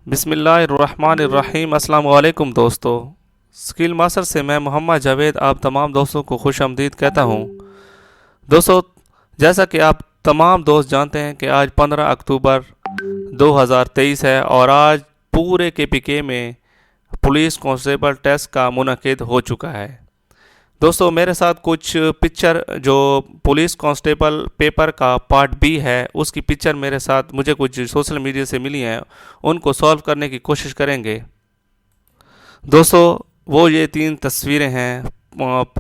बिस्मिल्लाहिर्रहमानिर्रहीम। अस्सलाम वालेकुम दोस्तों। स्किल मास्टर से मैं मोहम्मद जावेद आप तमाम दोस्तों को खुश आमदीद कहता हूँ। दोस्तों, जैसा कि आप तमाम दोस्त जानते हैं कि आज 15 अक्टूबर 2023 है और आज पूरे KPK में पुलिस कांस्टेबल टेस्ट का मुनक़िद हो चुका है। दोस्तों, मेरे साथ कुछ पिक्चर जो पुलिस कांस्टेबल पेपर का पार्ट बी है उसकी पिक्चर मेरे साथ मुझे कुछ सोशल मीडिया से मिली हैं, उनको सॉल्व करने की कोशिश करेंगे। दोस्तों, वो ये 3 तस्वीरें हैं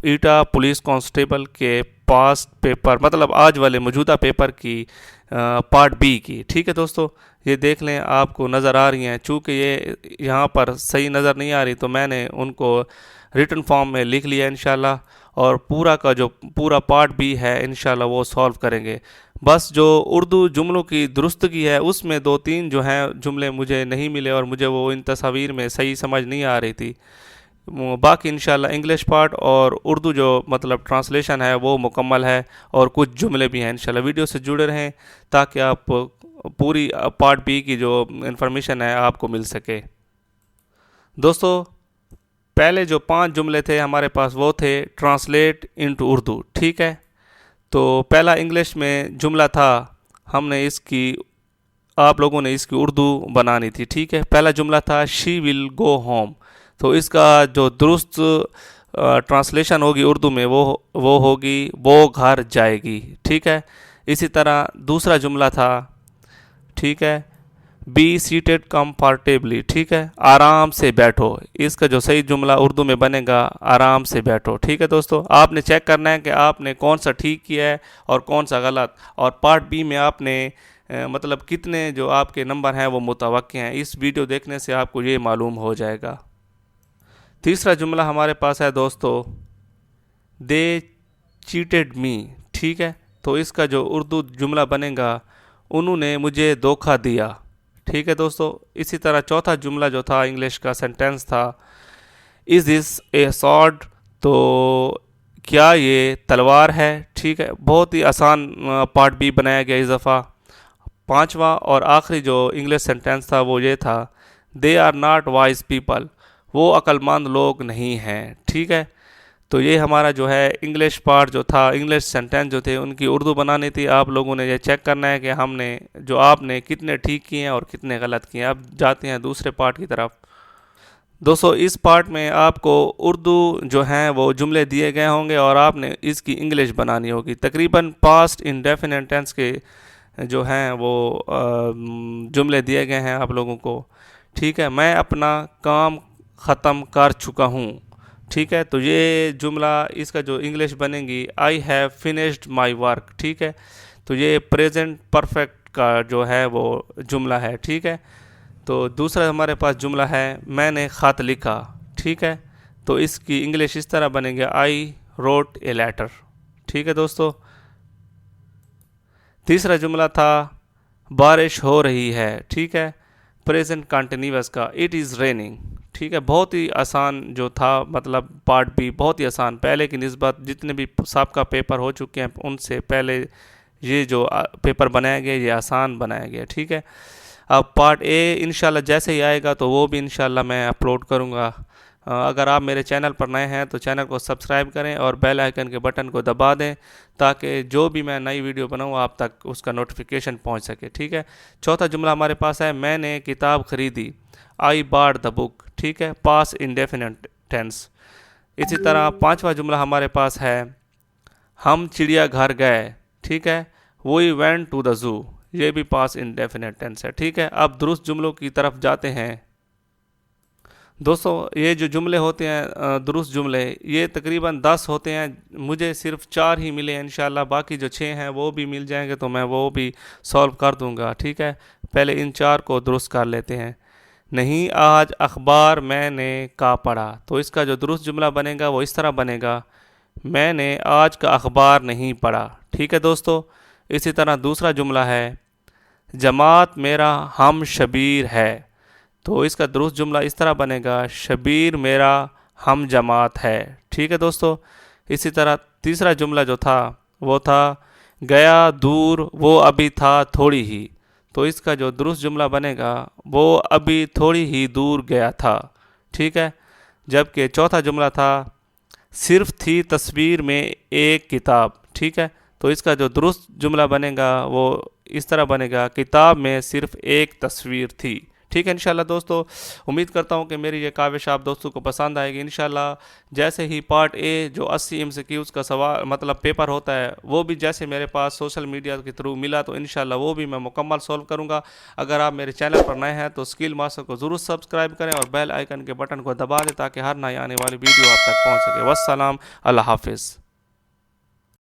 ईटा पुलिस कांस्टेबल के पास्ट पेपर मतलब आज वाले मौजूदा पेपर की पार्ट बी की। ठीक है दोस्तों, ये देख लें, आपको नज़र आ रही हैं। चूँकि ये यहाँ पर सही नज़र नहीं आ रही तो मैंने उनको रिटन फॉर्म में लिख लिया इंशाल्लाह, और पूरा का जो पूरा पार्ट भी है इंशाल्लाह वो सॉल्व करेंगे। बस जो उर्दू जुमलों की दुरुस्तगी है उसमें 2-3 जो हैं जुमले मुझे नहीं मिले और मुझे वो इन तस्वीर में सही समझ नहीं आ रही थी। बाकी इंशाल्लाह इंग्लिश पार्ट और उर्दू जो मतलब ट्रांसलेशन है वो मुकम्मल है और कुछ जुमले भी हैं। इंशाल्लाह वीडियो से जुड़े रहें ताकि आप पूरी पार्ट बी की जो इन्फॉर्मेशन है आपको मिल सके। दोस्तों, पहले जो 5 जुमले थे हमारे पास वो थे ट्रांसलेट इनटू उर्दू। ठीक है, तो पहला इंग्लिश में जुमला था, हमने इसकी आप लोगों ने इसकी उर्दू बनानी थी। ठीक है, पहला जुमला था शी विल गो होम, तो इसका जो दुरुस्त ट्रांसलेशन होगी उर्दू में वो होगी वो घर जाएगी। ठीक है, इसी तरह दूसरा जुमला था, ठीक है, बी सीटेड कंफर्टेबली। ठीक है, आराम से बैठो, इसका जो सही जुमला उर्दू में बनेगा आराम से बैठो। ठीक है दोस्तों, आपने चेक करना है कि आपने कौन सा ठीक किया है और कौन सा गलत, और पार्ट बी में आपने मतलब कितने जो आपके नंबर हैं वो मुतवक्के हैं, इस वीडियो देखने से आपको ये मालूम हो जाएगा। तीसरा जुमला हमारे पास है दोस्तों, दे चीटेड मी। ठीक है, तो इसका जो उर्दू जुमला बनेगा, उन्होंने मुझे धोखा दिया। ठीक है दोस्तों, इसी तरह चौथा जुमला जो था इंग्लिश का सेंटेंस था, इज़ दिस ए सॉर्ड, तो क्या ये तलवार है। ठीक है, बहुत ही आसान पार्ट बी बनाया गया इस दफ़ा। पांचवा और आखिरी जो इंग्लिश सेंटेंस था वो ये था, they are not wise people, वो अक्लमंद लोग नहीं हैं। ठीक है, तो ये हमारा जो है इंग्लिश पार्ट जो था, इंग्लिश सेंटेंस जो थे उनकी उर्दू बनानी थी। आप लोगों ने ये चेक करना है कि हमने जो आपने कितने ठीक किए हैं और कितने गलत किए हैं। अब जाते हैं दूसरे पार्ट की तरफ। दोस्तों, इस पार्ट में आपको उर्दू जो हैं वो जुमले दिए गए होंगे और आपने इसकी इंग्लिश बनानी होगी। तकरीबन पास्ट इंडेफिनिट टेंस के जो हैं वो जुमले दिए गए हैं आप लोगों को। ठीक है, मैं अपना काम ख़त्म कर चुका हूँ। ठीक है, तो ये जुमला इसका जो इंग्लिश बनेगी, I have finished my work. ठीक है, तो ये प्रेजेंट परफेक्ट का जो है वो जुमला है। ठीक है, तो दूसरा हमारे पास जुमला है, मैंने ख़त लिखा। ठीक है, तो इसकी इंग्लिश इस तरह बनेगी, आई रोट ए लेटर। ठीक है दोस्तों, तीसरा जुमला था, बारिश हो रही है। ठीक है, प्रेजेंट कंटिन्यूअस का, इट इज़ रेनिंग। ठीक है, बहुत ही आसान जो था, मतलब पार्ट बी बहुत ही आसान, पहले की निस्बत जितने भी सबका पेपर हो चुके हैं उनसे पहले ये जो पेपर बनाया गया ये आसान बनाया गया। ठीक है, अब पार्ट ए इंशाल्लाह जैसे ही आएगा तो वो भी इंशाल्लाह मैं अपलोड करूँगा। अगर आप मेरे चैनल पर नए हैं तो चैनल को सब्सक्राइब करें और बेल आइकन के बटन को दबा दें ताकि जो भी मैं नई वीडियो बनाऊँ आप तक उसका नोटिफिकेशन पहुंच सके। ठीक है, चौथा जुमला हमारे पास है, मैंने किताब खरीदी, आई बार्ड द बुक। ठीक है, पास इंडेफिनिट टेंस। इसी तरह पांचवा जुमला हमारे पास है, हम चिड़ियाघर गए। ठीक है, we went to the zoo, ये भी पास इंडेफिनिट टेंस है। ठीक है, अब दुरुस्त जुमलों की तरफ जाते हैं। दोस्तों, ये जो जुमले होते हैं दुरुस्त जुमले, ये तकरीबन 10 होते हैं, मुझे सिर्फ 4 ही मिले हैं। इंशाल्लाह बाकी जो 6 हैं वो भी मिल जाएंगे तो मैं वो भी सॉल्व कर दूंगा। ठीक है, पहले इन 4 को दुरुस्त कर लेते हैं। नहीं आज अखबार मैंने का पढ़ा, तो इसका जो दुरुस्त जुमला बनेगा वो इस तरह बनेगा, मैंने आज का अखबार नहीं पढ़ा। ठीक है दोस्तों, इसी तरह दूसरा जुमला है, जमात मेरा हम शबीर है, तो इसका दुरुस्त जुमला इस तरह बनेगा, शबीर मेरा हम जमात है। ठीक है दोस्तों, इसी तरह तीसरा जुमला जो था वो था, गया दूर वो अभी था थोड़ी ही, तो इसका जो दुरुस्त जुमला बनेगा वो अभी थोड़ी ही दूर गया था। ठीक है। जबकि चौथा जुमला था सिर्फ थी तस्वीर में एक किताब। ठीक है। तो इसका जो दुरुस्त जुमला बनेगा वो इस तरह बनेगा, किताब में सिर्फ एक तस्वीर थी। ठीक है इंशाल्लाह दोस्तों, उम्मीद करता हूँ कि मेरी ये काविश आप दोस्तों को पसंद आएगी इंशाल्लाह। जैसे ही पार्ट ए जो 80 MCQs का सवाल मतलब पेपर होता है वो भी जैसे मेरे पास सोशल मीडिया के थ्रू मिला तो इंशाल्लाह वो भी मैं मुकम्मल सॉल्व करूँगा। अगर आप मेरे चैनल पर नए हैं तो स्किल मास्टर को ज़रूर सब्सक्राइब करें और बेल आइकन के बटन को दबा दें ताकि हर नई आने वाली वीडियो आप तक पहुँच सके। वस्सलाम, अल्लाह हाफिज़।